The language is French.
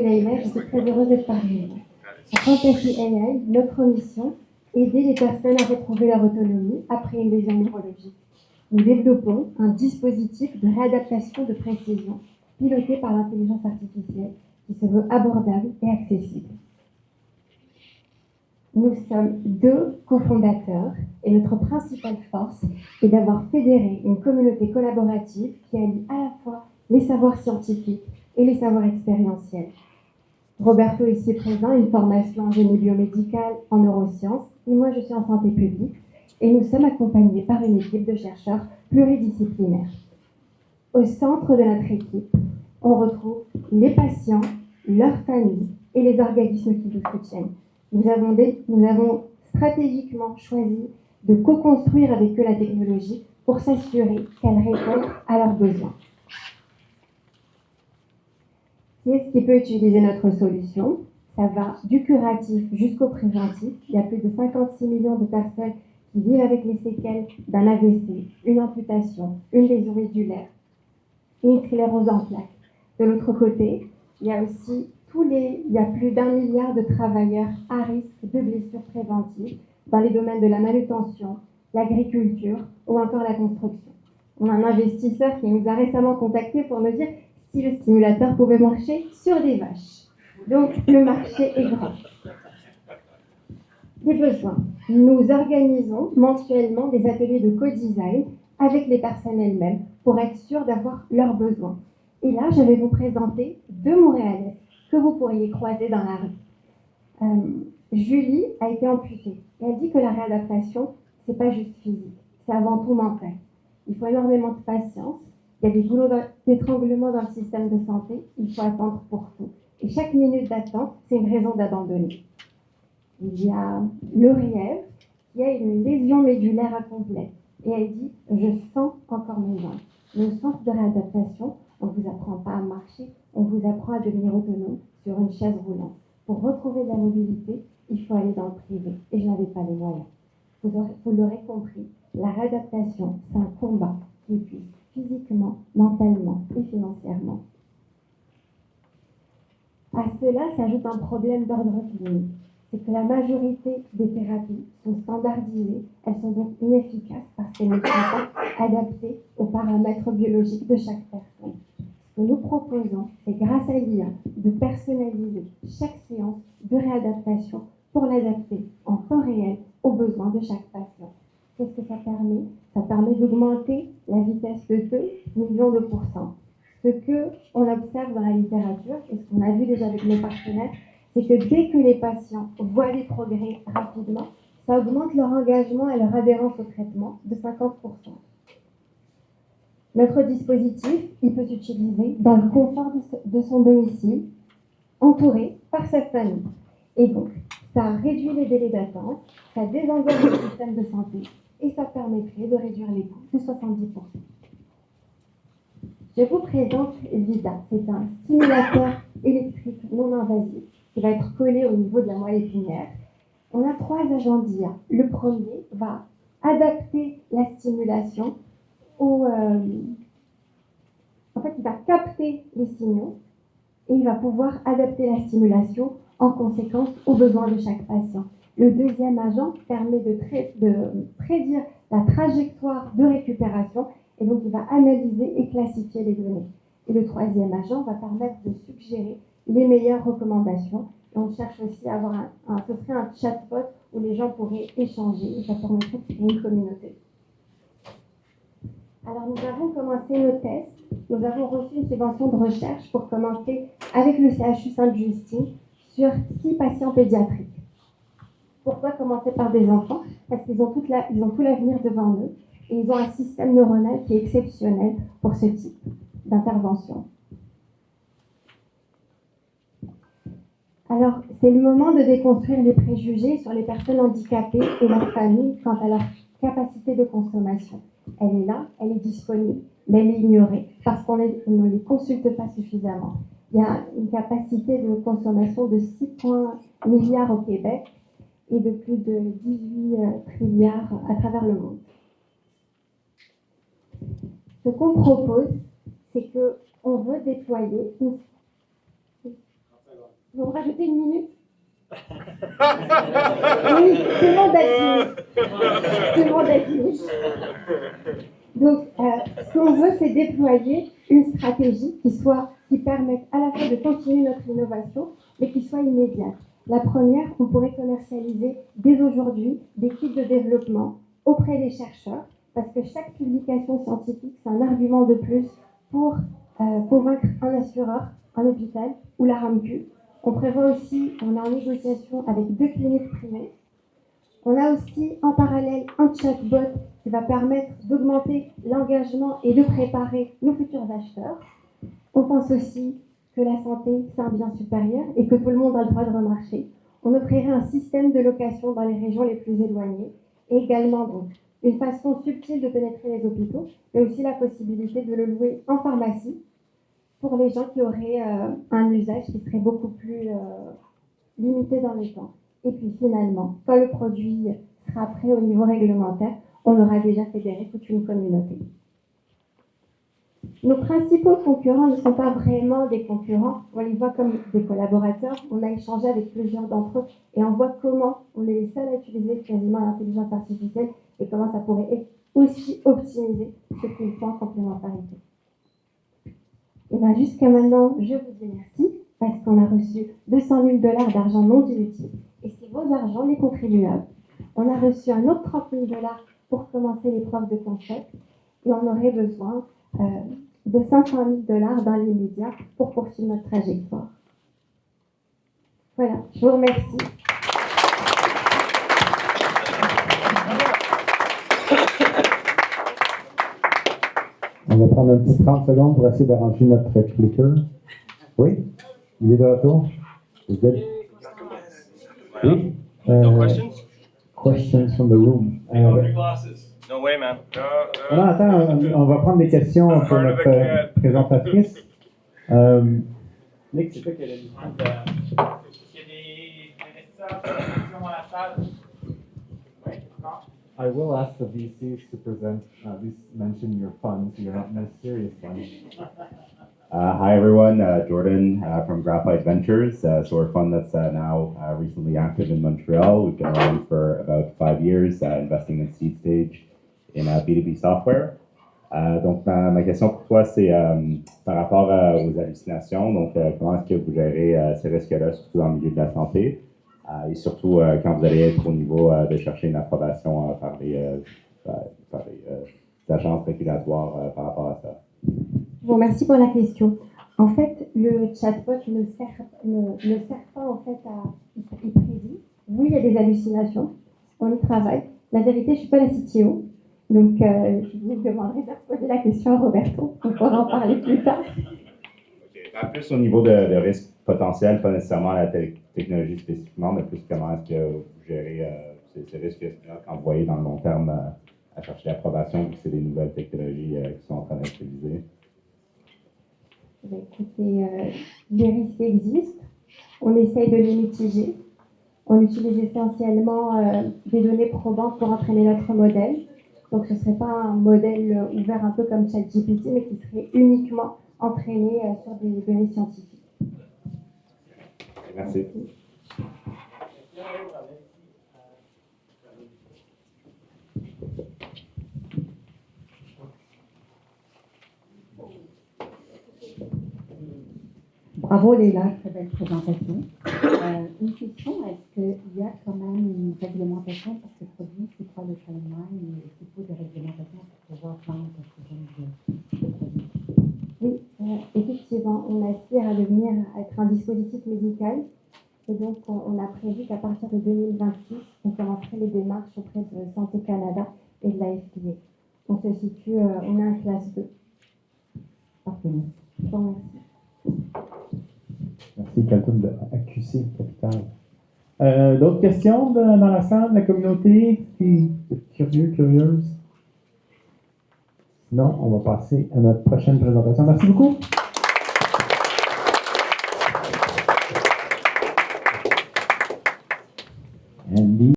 Leïla, je suis très heureuse d'être parmi vous. À Fantasy AI, notre mission, aider les personnes à retrouver leur autonomie après une lésion neurologique. Nous développons un dispositif de réadaptation de précision piloté par l'intelligence artificielle qui se veut abordable et accessible. Nous sommes 2 cofondateurs et notre principale force est d'avoir fédéré une communauté collaborative qui allie à la fois les savoirs scientifiques et les savoirs expérientiels. Roberto ici présent, une formation en génie biomédical, en neurosciences, et moi je suis en santé publique, et nous sommes accompagnés par une équipe de chercheurs pluridisciplinaires. Au centre de notre équipe, on retrouve les patients, leurs familles et les organismes qui nous soutiennent. Nous avons stratégiquement choisi de co-construire avec eux la technologie pour s'assurer qu'elle répond à leurs besoins. Qui est-ce qui peut utiliser notre solution? Ça va du curatif jusqu'au préventif. Il y a plus de 56 millions de personnes qui vivent avec les séquelles d'un AVC, une amputation, une lésion médulaire et une sclérose en plaques. De l'autre côté, il y a aussi il y a plus d'1 milliard de travailleurs à risque de blessures préventives dans les domaines de la manutention, l'agriculture ou encore la construction. On a un investisseur qui nous a récemment contacté pour nous dire si le stimulateur pouvait marcher sur des vaches. Donc, le marché est grand. Des besoins. Nous organisons mensuellement des ateliers de co-design avec les personnes elles-mêmes pour être sûres d'avoir leurs besoins. Et là, je vais vous présenter 2 Montréalais que vous pourriez croiser dans la rue. Julie a été amputée et elle dit que la réadaptation, c'est pas juste physique, c'est avant tout mental. Il faut énormément de patience. Il y a des goulots d'étranglement dans le système de santé. Il faut attendre pour tout. Et chaque minute d'attente, c'est une raison d'abandonner. Il y a Lauriève qui a une lésion médulaire incomplète. Et elle dit « Je sens encore mes jambes ». Le centre de réadaptation, on ne vous apprend pas à marcher, on vous apprend à devenir autonome sur une chaise roulante. Pour retrouver de la mobilité, il faut aller dans le privé. Et je n'avais pas les moyens. Vous l'aurez compris, la réadaptation, c'est un combat qui épuise physiquement, mentalement et financièrement. À cela s'ajoute un problème d'ordre clinique. C'est que la majorité des thérapies sont standardisées, elles sont donc inefficaces parce qu'elles ne sont pas adaptées aux paramètres biologiques de chaque personne. Ce que nous proposons, c'est grâce à l'IA de personnaliser chaque séance de réadaptation pour l'adapter en temps réel aux besoins de chaque patient. Qu'est-ce que ça permet? Ça permet d'augmenter la vitesse de 2 millions de pourcents. Ce qu'on observe dans la littérature, et ce qu'on a vu déjà avec nos partenaires, c'est que dès que les patients voient des progrès rapidement, ça augmente leur engagement et leur adhérence au traitement de 50%. Notre dispositif, il peut s'utiliser dans le confort de son domicile, entouré par sa famille. Et donc, ça réduit les délais d'attente, ça désengage le système de santé et ça permettrait de réduire les coûts de 70%. Je vous présente VIDA. C'est un stimulateur électrique non invasif qui va être collé au niveau de la moelle épinière. On a 3 agents d'IA. Le premier va adapter la stimulation en fait, il va capter les signaux et il va pouvoir adapter la stimulation en conséquence aux besoins de chaque patient. Le deuxième agent permet de prédire la trajectoire de récupération et donc il va analyser et classifier les données. Et le troisième agent va permettre de suggérer les meilleures recommandations. Et on cherche aussi à avoir ce serait un chatbot où les gens pourraient échanger et ça permettrait de créer une communauté. Alors nous avons commencé nos tests. Nous avons reçu une subvention de recherche pour commencer avec le CHU Sainte-Justine sur 6 patients pédiatriques. Pourquoi commencer par des enfants? Parce qu'ils ont tout l'avenir devant eux et ils ont un système neuronal qui est exceptionnel pour ce type d'intervention. Alors, c'est le moment de déconstruire les préjugés sur les personnes handicapées et leurs familles quant à leur capacité de consommation. Elle est là, elle est disponible, mais elle est ignorée parce qu'on ne les consulte pas suffisamment. Il y a une capacité de consommation de 6 milliards au Québec et de plus de 18 trilliards à travers le monde. Ce qu'on propose, c'est qu'on veut déployer Vous me rajoutez une minute? Oui, tout le monde a dit. Tout le monde a dit. Donc, ce qu'on veut, c'est déployer une stratégie qui permette à la fois de continuer notre innovation, mais qui soit immédiate. La première, on pourrait commercialiser dès aujourd'hui des kits de développement auprès des chercheurs, parce que chaque publication scientifique, c'est un argument de plus pour convaincre un assureur, un hôpital ou la RAMQ. On prévoit aussi, on est en négociation avec 2 cliniques privées. On a aussi en parallèle un chatbot qui va permettre d'augmenter l'engagement et de préparer nos futurs acheteurs. On pense aussi que la santé, c'est un bien supérieur et que tout le monde a le droit de remarcher. On offrirait un système de location dans les régions les plus éloignées et également donc une façon subtile de pénétrer les hôpitaux, mais aussi la possibilité de le louer en pharmacie pour les gens qui auraient un usage qui serait beaucoup plus limité dans le temps. Et puis finalement, quand le produit sera prêt au niveau réglementaire, on aura déjà fédéré toute une communauté. Nos principaux concurrents ne sont pas vraiment des concurrents, on les voit comme des collaborateurs. On a échangé avec plusieurs d'entre eux et on voit comment on est les seuls à utiliser quasiment l'intelligence artificielle et comment ça pourrait aussi optimiser ce qu'ils font en complémentarité. Et bien jusqu'à maintenant, je vous dis merci parce qu'on a reçu 200 000 $ d'argent non dilutif et c'est vos argents, les contribuables. On a reçu un autre 30 000 $ pour commencer l'épreuve de concept et on aurait besoin de 500 000 $ dans l'immédiat pour poursuivre notre trajectoire. Voilà, je vous remercie. On va prendre un petit 30 secondes pour essayer d'arranger notre clicker. Oui? Il est de retour? Vous êtes? Oui? No questions? Questions from the room. No way, man. Non, attends, on va prendre des questions pour notre présentatrice. Nick, c'est toi qui as la mission de... Est-ce qu'il y a des investisseurs qui ont des questions dans la salle? Oui, d'accord. I will ask the VCs to present, at least mention your fund, so you're not in a serious fund. Hi everyone, Jordan from Graphite Ventures. So we're a fund that's now recently active in Montreal. We've been around for about 5 years, investing in seed stage in B2B software. Donc ma question pour toi, c'est par rapport aux hallucinations. Donc comment est-ce que vous gérez ces risques-là, surtout dans le milieu de la santé, et surtout quand vous allez être au niveau de chercher une approbation par les agences régulatoires par rapport à ça? Je vous remercie pour la question. En fait, le chatbot ne sert pas en fait à... Il prédit. Oui, il y a des hallucinations. On y travaille. La vérité, je ne suis pas la CTO. Donc, je vous demanderai de poser la question à Roberto. On pourra en parler plus tard. Okay. Plus au niveau de risque potentiel, pas nécessairement la technologie spécifiquement, mais plus comment est-ce que vous gérez ces risques quand vous voyez dans le long terme à chercher l'approbation, vu que c'est des nouvelles technologies qui sont en train d'être utilisées. Écoutez, les risques existent. On essaye de les mitiger. On utilise essentiellement des données probantes pour entraîner notre modèle. Donc, ce ne serait pas un modèle ouvert un peu comme ChatGPT, mais qui serait uniquement entraîné sur des données scientifiques. Merci. Bravo Léla, très belle présentation. Une question, est-ce qu'il y a quand même une réglementation pour ce produit? C'est quoi le timeline? Il faut des réglementations pour pouvoir vendre ce genre de produit? Oui, effectivement, on aspire à devenir, à être un dispositif médical. Et donc, on a prévu qu'à partir de 2026, on commencerait les démarches auprès de Santé Canada et de la FDA. On se situe, on est en classe 2. Parfait. Je vous remercie. Merci, quelqu'un de AQC Capital. D'autres questions dans la salle, de la communauté qui est curieuse? Non, on va passer à notre prochaine présentation. Merci beaucoup. Andy.